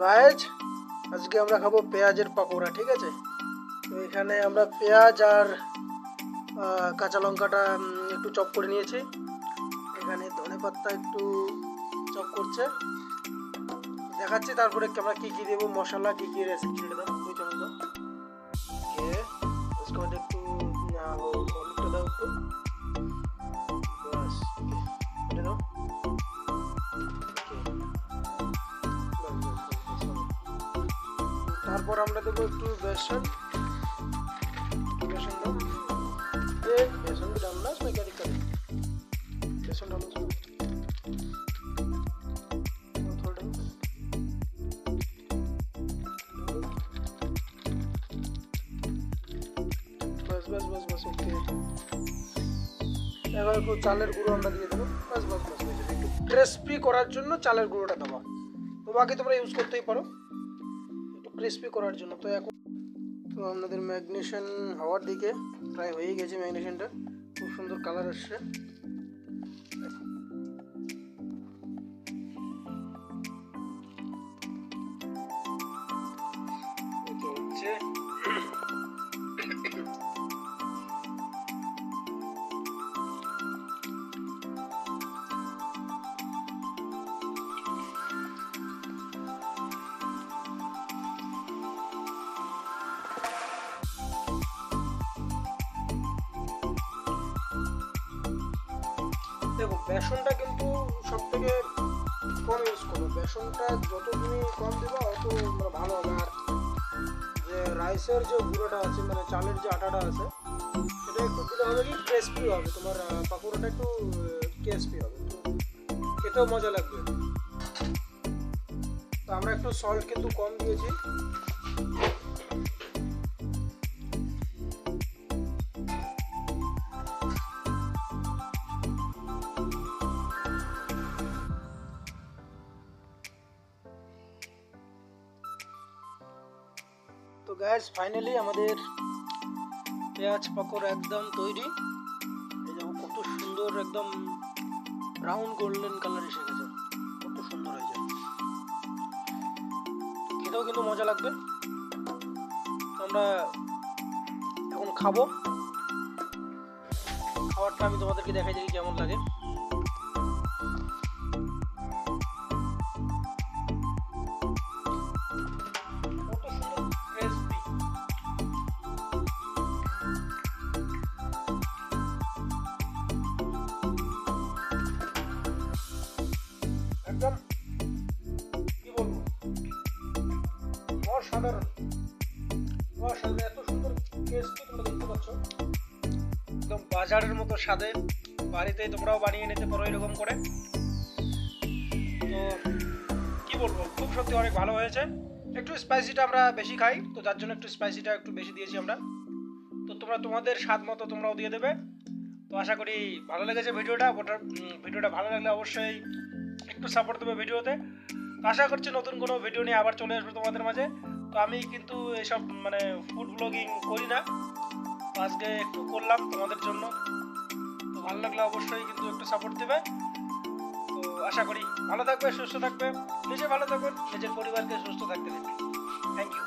Guys আজকে আমরা খাবো পেঁয়াজের পকোড়া, ঠিক আছে। তো এখানে আমরা পেঁয়াজ আর কাঁচা লঙ্কাটা একটু চপ করে নিয়েছি। এখানে ধনেপাতা একটু চপ করছে, দেখাচ্ছি। তারপরে আমরা কি কি দেবো, মশলা কি কি রেসিপি দাও, দুই চামচ দাও। ওকে, उसके बाद একটু হলুদটা দাও একটু, বাস। এটা দাও। তারপর আমরা দেবো একটু বেসন, बेसन डालो। ये बेसन भी डालना, इसमें क्या दिक्कत है, बेसन डालो इसमें, थोड़ा डालो। बस बस बस बस ओके। এবার একটু চালের গুঁড়ো আমরা দিয়ে দেবো, বাস বাস বাস। একটু ক্রিস্পি করার জন্য চালের গুঁড়োটা দেবো, তো বাকি তোমরা ইউজ করতেই পারো একটু ক্রিস্পি করার জন্য। তো এখন তো আমাদের ম্যাগনেশন হওয়ার দিকে প্রায় হয়ে গেছে, ম্যাগনেশনটা খুব সুন্দর কালার আসছে। দেখো বেসনটা কিন্তু সব থেকে কম ইউজ করো, বেসনটা যত তুমি কম দেবা অত ভালো হবে। আর যে রাইসের যে গুঁড়োটা আছে, মানে চালের যে আটাটা আছে, সেটা একটু দিলে হবে কি ক্রিস্পি হবে, তোমার পাকোড়াটা একটু ক্রিস্পি হবে, তো খেতেও মজা লাগবে। তো আমরা একটু সল্ট কিন্তু কম দিয়েছি। তো গ্যাস ফাইনালি আমাদের পেঁয়াজ পকোড়া একদম তৈরি। এই দেখো কত সুন্দর, একদম ব্রাউন গোল্ডেন কালার এসে গেছে, কত সুন্দর হয়েছে, খেতেও কিন্তু মজা লাগবে। আমরা এখন খাবো, খাবারটা আমি তোমাদেরকে দেখাই দেখি কেমন লাগে। একদম কি বলবো, অসাধারণ অসাধারণ, এত সুন্দর টেস্টি তোমরা দেখতে পাচ্ছ, একদম বাজারের মতো স্বাদে। বাড়িতেই তোমরাও বানিয়ে নিতে পারো এরকম করে। তো কি বলবো, খুব সত্যি অনেক ভালো হয়েছে। একটু স্পাইসিটা আমরা বেশি খাই, তো যার জন্য একটু স্পাইসিটা একটু বেশি দিয়েছি আমরা। তো তোমরা তোমাদের স্বাদ মতো তোমরাও দিয়ে দেবে। তো আশা করি ভালো লেগেছে ভিডিওটা ভালো লাগলে অবশ্যই একটু সাপোর্ট দেবে ভিডিওতে। তো আশা করছি নতুন কোনো ভিডিও নিয়ে আবার চলে আসবো তোমাদের মাঝে। তো আমি কিন্তু এসব মানে ফুড ব্লগিং করি না, তো আজকে একটু করলাম তোমাদের জন্য। তো ভালো লাগলে অবশ্যই কিন্তু একটু সাপোর্ট দেবে। তো আশা করি ভালো থাকবে, সুস্থ থাকবে, নিজে ভালো থাকবেন, নিজের পরিবারকে সুস্থ থাকতে দেবে। Thank you.